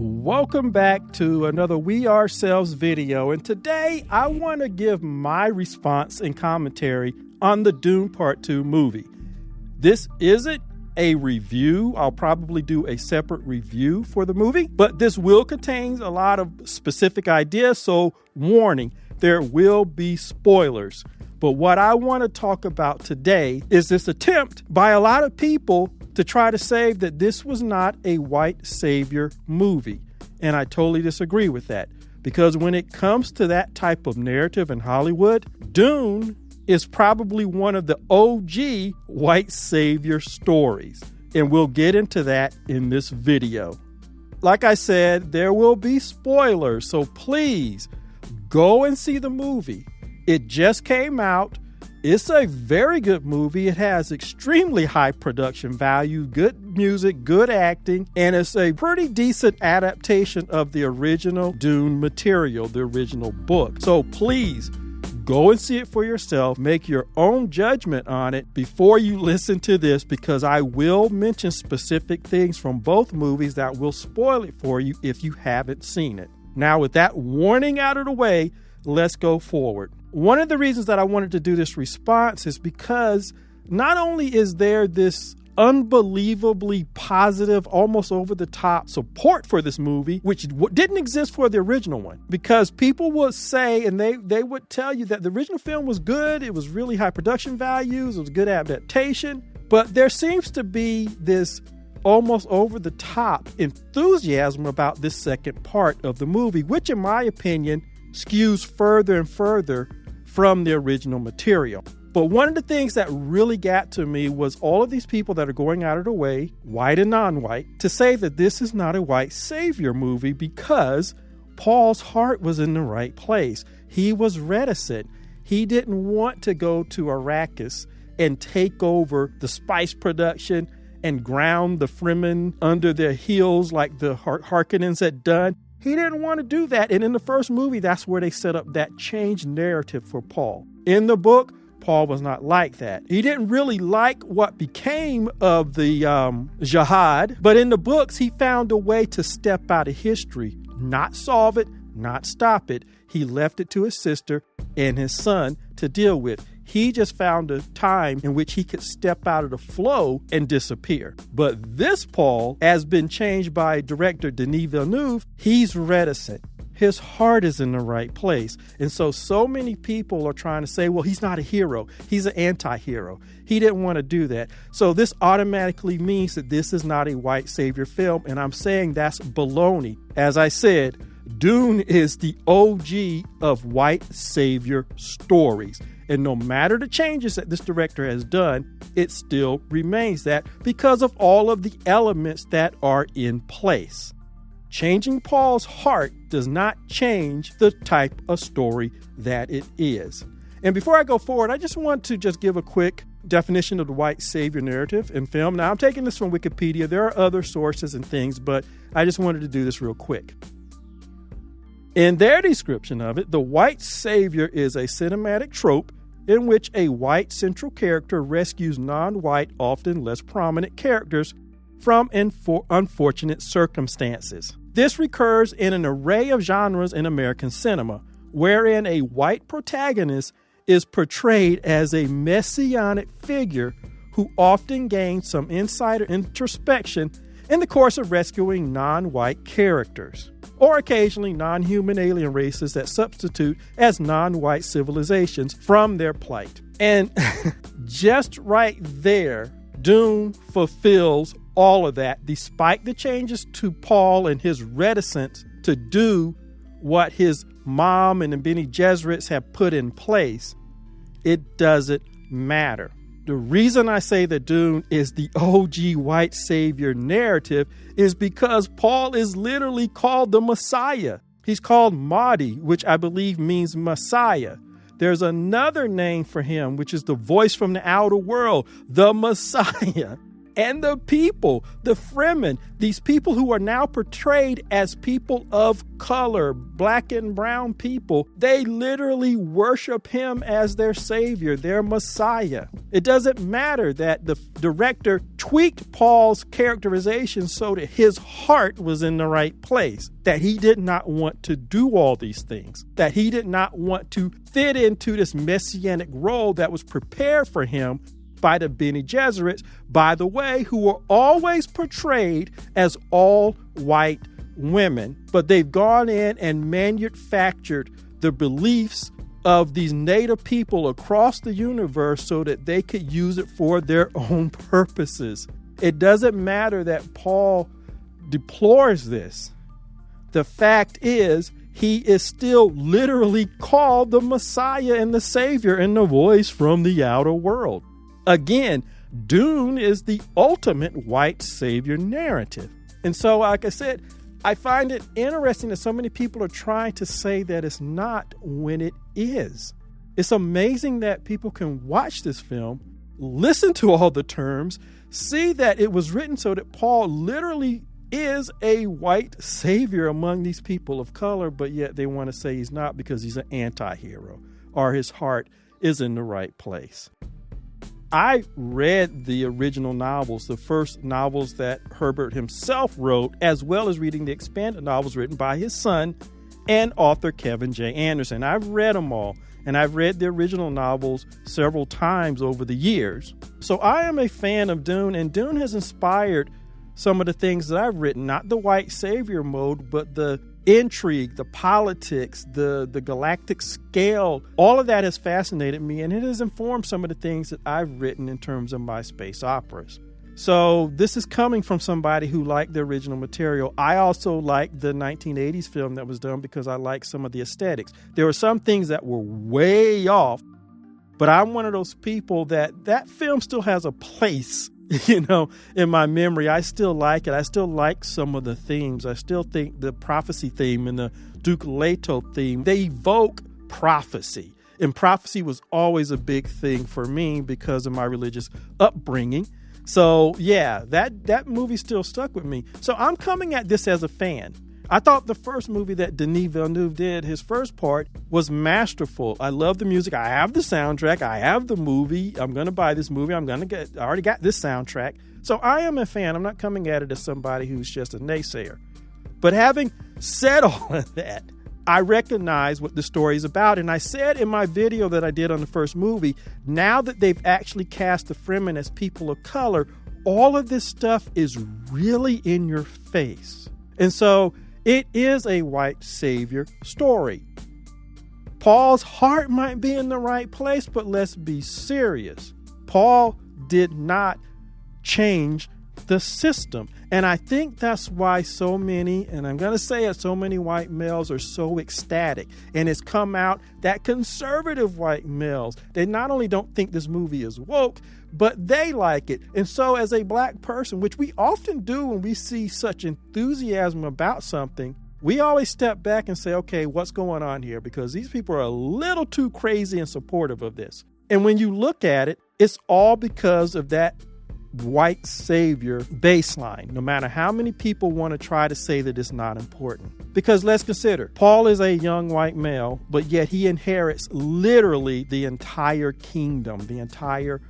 Welcome back to another We Ourselves video, and today I want to give my response and commentary on the Dune Part 2 movie. This isn't a review. I'll probably do a separate review for the movie, but this will contain a lot of specific ideas, so warning, there will be spoilers. But what I want to talk about today is this attempt by a lot of people to try to say that this was not a white savior movie. And I totally disagree with that. Because when it comes to that type of narrative in Hollywood, Dune is probably one of the OG white savior stories. And we'll get into that in this video. Like I said, there will be spoilers, so please go and see the movie. It just came out. It's a very good movie. It has extremely high production value, good music, good acting, and it's a pretty decent adaptation of the original Dune material, the original book. So please go and see it for yourself. Make your own judgment on it before you listen to this, because I will mention specific things from both movies that will spoil it for you if you haven't seen it. Now, with that warning out of the way, let's go forward. One of the reasons that I wanted to do this response is because not only is there this unbelievably positive, almost over the top support for this movie, which didn't exist for the original one, because people would say, and they would tell you that the original film was good. It was really high production values. It was a good adaptation. But there seems to be this almost over the top enthusiasm about this second part of the movie, which in my opinion skews further and further from the original material. But one of the things that really got to me was all of these people that are going out of their way, white and non-white, to say that this is not a white savior movie because Paul's heart was in the right place. He was reticent. He didn't want to go to Arrakis and take over the spice production and ground the Fremen under their heels like the Harkonnens had done. He didn't want to do that. And in the first movie, that's where they set up that changed narrative for Paul. In the book, Paul was not like that. He didn't really like what became of the jihad. But in the books, he found a way to step out of history, not solve it, not stop it. He left it to his sister and his son to deal with. He just found a time in which he could step out of the flow and disappear. But this Paul has been changed by director Denis Villeneuve. He's reticent. His heart is in the right place. And so many people are trying to say, well, he's not a hero. He's an anti-hero. He didn't want to do that. So this automatically means that this is not a white savior film. And I'm saying that's baloney. As I said, Dune is the OG of white savior stories. And no matter the changes that this director has done, it still remains that because of all of the elements that are in place. Changing Paul's heart does not change the type of story that it is. And before I go forward, I just want to give a quick definition of the white savior narrative in film. Now, I'm taking this from Wikipedia. There are other sources and things, but I just wanted to do this real quick. In their description of it, the white savior is a cinematic trope in which a white central character rescues non-white, often less prominent characters from unfortunate circumstances. This recurs in an array of genres in American cinema, wherein a white protagonist is portrayed as a messianic figure who often gains some insight or introspection in the course of rescuing non-white characters, or occasionally non-human alien races that substitute as non-white civilizations from their plight. And just right there, Dune fulfills all of that, despite the changes to Paul and his reticence to do what his mom and the Bene Gesserits have put in place. It doesn't matter. The reason I say that Dune is the OG white savior narrative is because Paul is literally called the Messiah. He's called Mahdi, which I believe means Messiah. There's another name for him, which is the voice from the outer world, the Messiah. And the people, the Fremen, these people who are now portrayed as people of color, black and brown people, they literally worship him as their savior, their Messiah. It doesn't matter that the director tweaked Paul's characterization so that his heart was in the right place, that he did not want to do all these things, that he did not want to fit into this messianic role that was prepared for him by the Bene Gesserits, by the way, who were always portrayed as all white women. But they've gone in and manufactured the beliefs of these native people across the universe so that they could use it for their own purposes. It doesn't matter that Paul deplores this. The fact is, he is still literally called the Messiah and the Savior and the voice from the outer world. Again, Dune is the ultimate white savior narrative. And so, like I said, I find it interesting that so many people are trying to say that it's not when it is. It's amazing that people can watch this film, listen to all the terms, see that it was written so that Paul literally is a white savior among these people of color, but yet they want to say he's not because he's an anti-hero or his heart is in the right place. I read the original novels, the first novels that Herbert himself wrote, as well as reading the expanded novels written by his son and author Kevin J. Anderson. I've read them all, and I've read the original novels several times over the years. So I am a fan of Dune, and Dune has inspired some of the things that I've written, not the white savior mode, but the intrigue, the politics, the galactic scale. All of that has fascinated me, and it has informed some of the things that I've written in terms of my space operas. So this is coming from somebody who liked the original material. I also liked the 1980s film that was done because I liked some of the aesthetics. There were some things that were way off, but I'm one of those people that film still has a place, in my memory. I still like it. I still like some of the themes. I still think the prophecy theme and the Duke Leto theme, they evoke prophecy. And prophecy was always a big thing for me because of my religious upbringing. So yeah, that movie still stuck with me. So I'm coming at this as a fan. I thought the first movie that Denis Villeneuve did, his first part, was masterful. I love the music. I have the soundtrack. I have the movie. I'm going to buy this movie. I already got this soundtrack. So I am a fan. I'm not coming at it as somebody who's just a naysayer. But having said all of that, I recognize what the story is about. And I said in my video that I did on the first movie, now that they've actually cast the Fremen as people of color, all of this stuff is really in your face. And so it is a white savior story. Paul's heart might be in the right place, but let's be serious. Paul did not change the system. And I think that's why so many, and I'm going to say it, so many white males are so ecstatic. And it's come out that conservative white males, they not only don't think this movie is woke, but they like it. And so as a black person, which we often do when we see such enthusiasm about something, we always step back and say, okay, what's going on here? Because these people are a little too crazy and supportive of this. And when you look at it, it's all because of that white savior baseline, no matter how many people want to try to say that it's not important. Because let's consider, Paul is a young white male, but yet he inherits literally the entire kingdom, the entire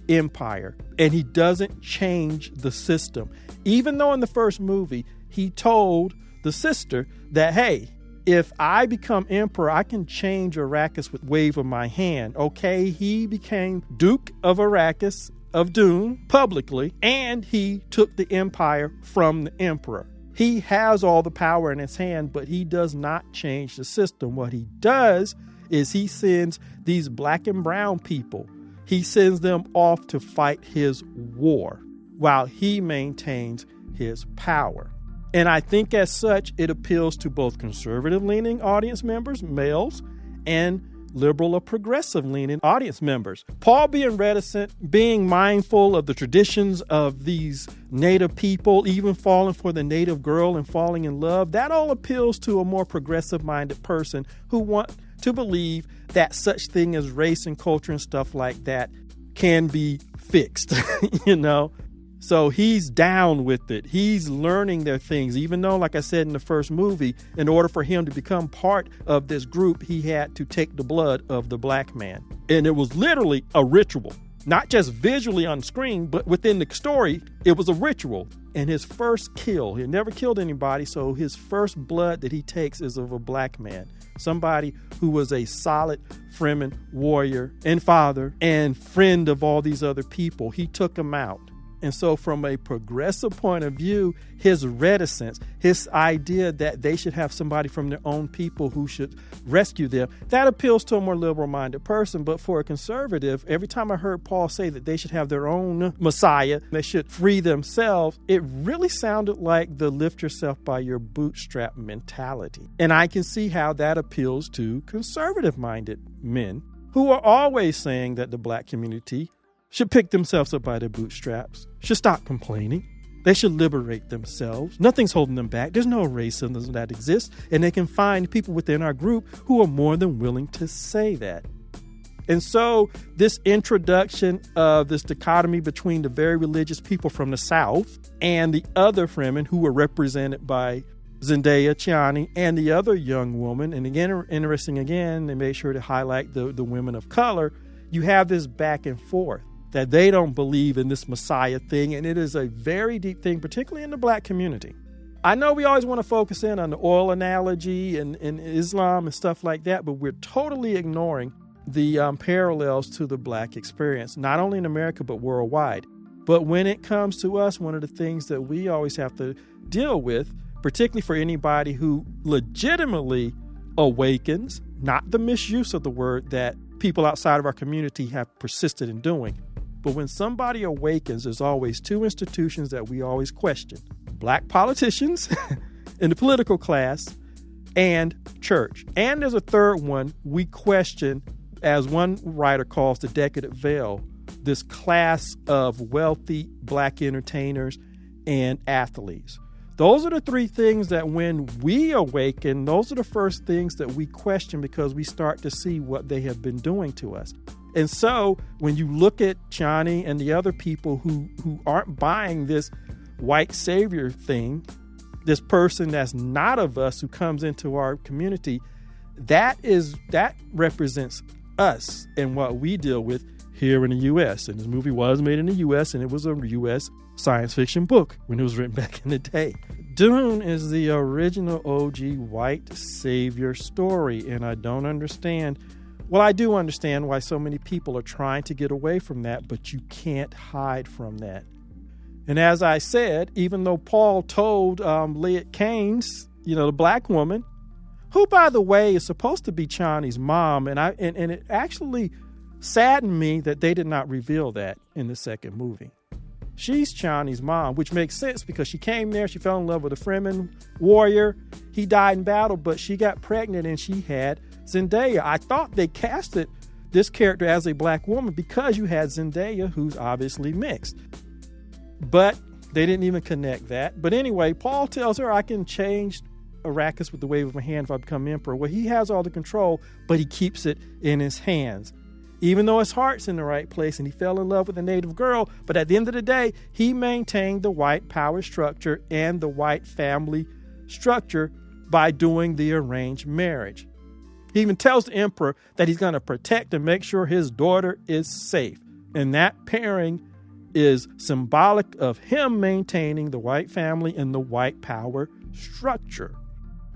empire, and he doesn't change the system. Even though in the first movie, he told the sister that, hey, if I become emperor, I can change Arrakis with wave of my hand. Okay, he became Duke of Arrakis of Dune publicly, and he took the empire from the emperor. He has all the power in his hand, but he does not change the system. What he does is he sends these black and brown people, he sends them off to fight his war while he maintains his power. And I think as such, it appeals to both conservative-leaning audience members, males, and liberal or progressive-leaning audience members. Paul being reticent, being mindful of the traditions of these native people, even falling for the native girl and falling in love, that all appeals to a more progressive-minded person who want to believe that such thing as race and culture and stuff like that can be fixed, So he's down with it. He's learning their things, even though, like I said in the first movie, in order for him to become part of this group, he had to take the blood of the black man. And it was literally a ritual, not just visually on screen, but within the story, it was a ritual. And his first kill, he never killed anybody, so his first blood that he takes is of a black man, somebody who was a solid Fremen warrior and father and friend of all these other people. He took them out. And so from a progressive point of view, his reticence, his idea that they should have somebody from their own people who should rescue them, that appeals to a more liberal-minded person. But for a conservative, every time I heard Paul say that they should have their own Messiah, they should free themselves, it really sounded like the lift yourself by your bootstrap mentality. And I can see how that appeals to conservative-minded men who are always saying that the black community should pick themselves up by their bootstraps, should stop complaining. They should liberate themselves. Nothing's holding them back. There's no racism that exists, and they can find people within our group who are more than willing to say that. And so this introduction of this dichotomy between the very religious people from the South and the other Fremen who were represented by Zendaya, Chani, and the other young woman, and again, interesting again, they made sure to highlight the women of color. You have this back and forth that they don't believe in this Messiah thing, and it is a very deep thing, particularly in the black community. I know we always want to focus in on the oil analogy and Islam and stuff like that, but we're totally ignoring the parallels to the black experience, not only in America, but worldwide. But when it comes to us, one of the things that we always have to deal with, particularly for anybody who legitimately awakens, not the misuse of the word that people outside of our community have persisted in doing. But when somebody awakens, there's always two institutions that we always question: black politicians in the political class and church. And there's a third one we question, as one writer calls the decadent veil, this class of wealthy black entertainers and athletes. Those are the three things that when we awaken, those are the first things that we question, because we start to see what they have been doing to us. And so when you look at Chani and the other people who aren't buying this white savior thing, this person that's not of us who comes into our community, that represents us and what we deal with here in the U.S. And this movie was made in the U.S. and it was a U.S. science fiction book when it was written back in the day. Dune is the original OG white savior story, and I don't understand. Well, I do understand why so many people are trying to get away from that, but you can't hide from that. And as I said, even though Paul told Liet Kynes, the black woman, who, by the way, is supposed to be Chani's mom, and it actually saddened me that they did not reveal that in the second movie. She's Chani's mom, which makes sense because she came there, she fell in love with a Fremen warrior. He died in battle, but she got pregnant and she had Zendaya. I thought they casted this character as a black woman because you had Zendaya, who's obviously mixed. But they didn't even connect that. But anyway, Paul tells her, I can change Arrakis with the wave of my hand if I become emperor. Well, he has all the control, but he keeps it in his hands. Even though his heart's in the right place and he fell in love with a native girl, but at the end of the day, he maintained the white power structure and the white family structure by doing the arranged marriage. He even tells the emperor that he's going to protect and make sure his daughter is safe. And that pairing is symbolic of him maintaining the white family and the white power structure.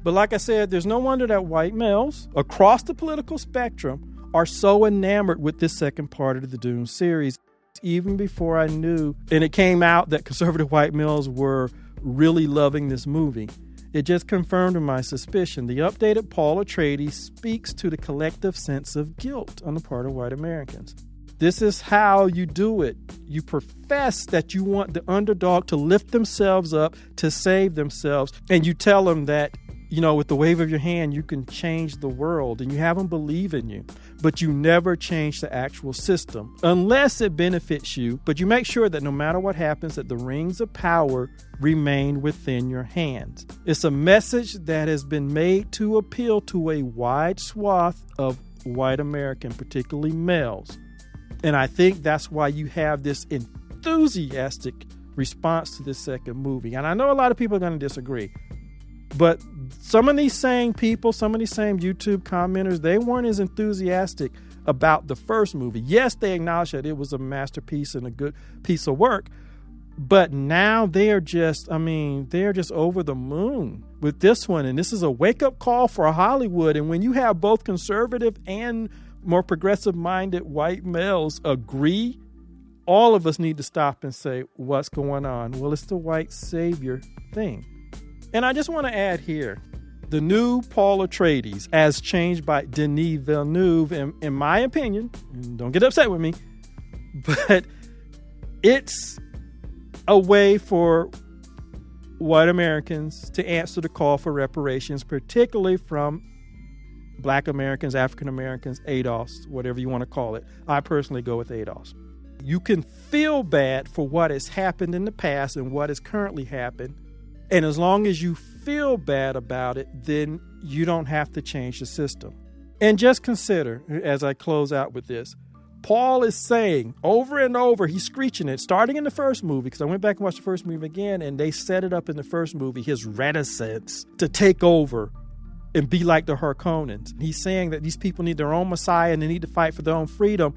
But like I said, there's no wonder that white males across the political spectrum are so enamored with this second part of the Dune series. Even before I knew, and it came out that conservative white males were really loving this movie, it just confirmed my suspicion. The updated Paul Atreides speaks to the collective sense of guilt on the part of white Americans. This is how you do it. You profess that you want the underdog to lift themselves up, to save themselves, and you tell them that, with the wave of your hand, you can change the world, and you have them believe in you. But you never change the actual system unless it benefits you. But you make sure that no matter what happens, that the rings of power remain within your hands. It's a message that has been made to appeal to a wide swath of white American, particularly males. And I think that's why you have this enthusiastic response to this second movie. And I know a lot of people are going to disagree, but some of these same people, some of these same YouTube commenters, they weren't as enthusiastic about the first movie. Yes, they acknowledged that it was a masterpiece and a good piece of work, but now they're just over the moon with this one. And this is a wake-up call for Hollywood. And when you have both conservative and more progressive-minded white males agree, all of us need to stop and say, what's going on? Well, it's the white savior thing. And I just want to add here, the new Paul Atreides, as changed by Denis Villeneuve, in my opinion, and don't get upset with me, but it's a way for white Americans to answer the call for reparations, particularly from Black Americans, African Americans, ADOS, whatever you want to call it. I personally go with ADOS. You can feel bad for what has happened in the past and what has currently happened. And as long as you feel bad about it, then you don't have to change the system. And just consider, as I close out with this, Paul is saying over and over, he's screeching it, starting in the first movie, because I went back and watched the first movie again, and they set it up in the first movie, his reticence to take over and be like the Harkonnens. He's saying that these people need their own Messiah and they need to fight for their own freedom,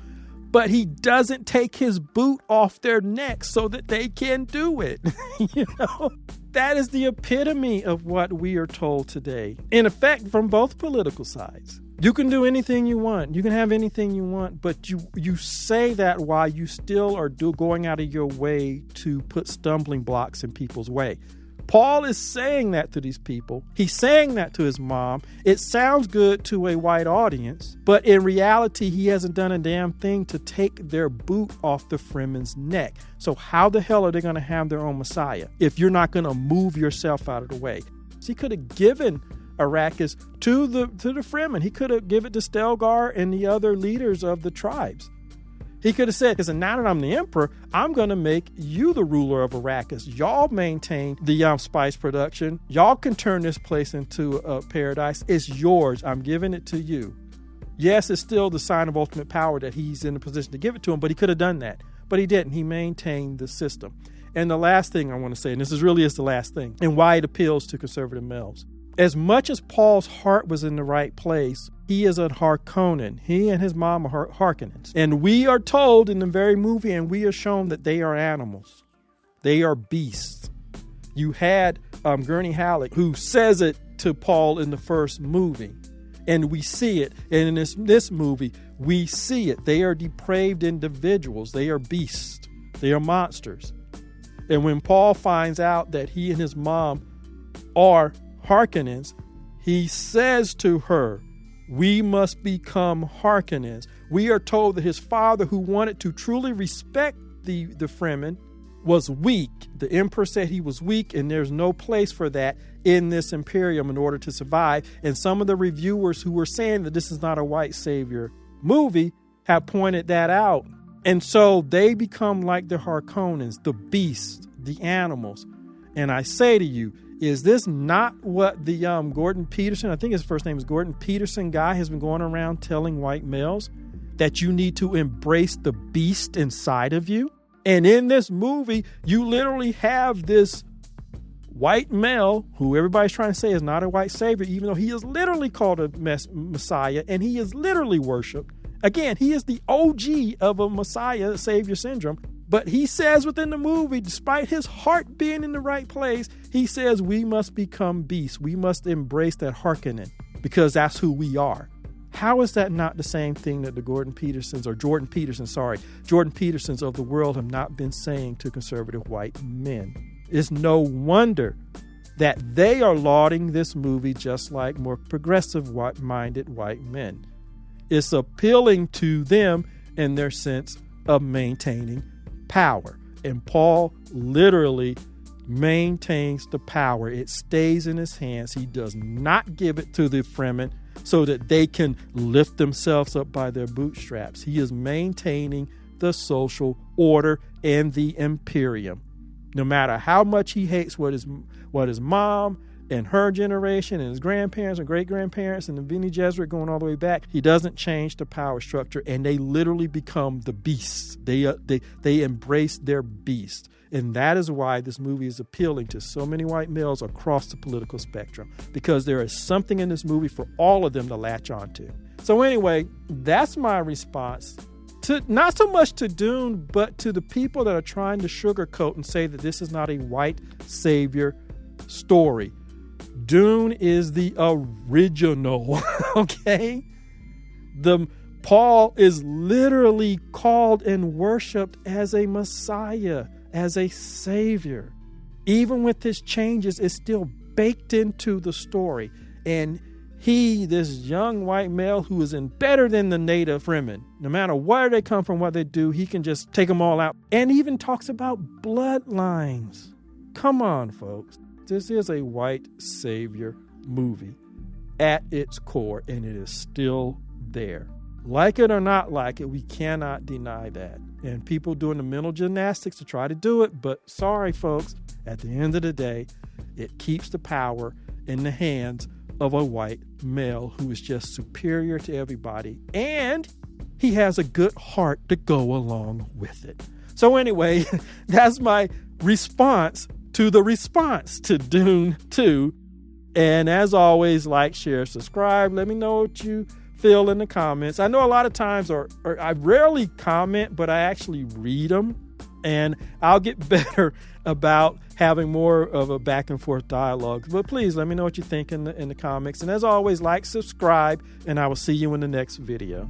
but he doesn't take his boot off their necks so that they can do it. That is the epitome of what we are told today, in effect, from both political sides. You can do anything you want. You can have anything you want, but you say that while you still are going out of your way to put stumbling blocks in people's way. Paul is saying that to these people. He's saying that to his mom. It sounds good to a white audience, but in reality, he hasn't done a damn thing to take their boot off the Fremen's neck. So how the hell are they going to have their own Messiah if you're not going to move yourself out of the way? So he could have given Arrakis to the Fremen. He could have given it to Stelgar and the other leaders of the tribes. He could have said, because now that I'm the emperor, I'm going to make you the ruler of Arrakis. Y'all maintain the spice production. Y'all can turn this place into a paradise. It's yours. I'm giving it to you. Yes, it's still the sign of ultimate power that he's in a position to give it to him, but he could have done that. But he didn't. He maintained the system. And the last thing I want to say, and this is really the last thing, and why it appeals to conservative males. As much as Paul's heart was in the right place, he is a Harkonnen. He and his mom are Harkonnens. And we are told in the very movie, and we are shown that they are animals. They are beasts. You had Gurney Halleck, who says it to Paul in the first movie. And we see it. And in this movie, we see it. They are depraved individuals. They are beasts. They are monsters. And when Paul finds out that he and his mom are Harkonnens, he says to her, we must become Harkonnens. We are told that his father, who wanted to truly respect the Fremen, was weak. The emperor said he was weak, and there's no place for that in this imperium in order to survive. And some of the reviewers who were saying that this is not a white savior movie have pointed that out. And so they become like the Harkonnens, the beasts, the animals. And I say to you, is this not what the Gordon Peterson, I think his first name is Gordon Peterson guy, has been going around telling white males? That you need to embrace the beast inside of you? And in this movie, you literally have this white male, who everybody's trying to say is not a white savior, even though he is literally called a Messiah, and he is literally worshipped. Again, he is the OG of a Messiah savior syndrome. But he says within the movie, despite his heart being in the right place, he says we must become beasts. We must embrace that Harkonnen because that's who we are. How is that not the same thing that the Jordan Petersons of the world have not been saying to conservative white men? It's no wonder that they are lauding this movie just like more progressive-minded white men. It's appealing to them in their sense of maintaining power. And Paul literally maintains the power. It stays in his hands. He does not give it to the Fremen so that they can lift themselves up by their bootstraps. He is maintaining the social order and the imperium. No matter how much he hates what his mom and her generation and his grandparents and great-grandparents and the Bene Gesserit going all the way back, he doesn't change the power structure, and they literally become the beasts. They embrace their beast. And that is why this movie is appealing to so many white males across the political spectrum, because there is something in this movie for all of them to latch onto. So anyway, that's my response to not so much to Dune, but to the people that are trying to sugarcoat and say that this is not a white savior story. Dune is the original, okay? Paul is literally called and worshiped as a Messiah, as a savior. Even with his changes, it's still baked into the story. And he, this young white male who is better than the native Fremen, no matter where they come from, what they do, he can just take them all out. And even talks about bloodlines. Come on, folks. This is a white savior movie at its core, and it is still there. Like it or not like it, we cannot deny that. And people doing the mental gymnastics to try to do it, but sorry, folks, at the end of the day, it keeps the power in the hands of a white male who is just superior to everybody, and he has a good heart to go along with it. So anyway, that's my response to the response to Dune 2. And as always, like, share, subscribe. Let me know what you feel in the comments. I know a lot of times, or I rarely comment, but I actually read them. And I'll get better about having more of a back and forth dialogue. But please let me know what you think in the comments. And as always, like, subscribe, and I will see you in the next video.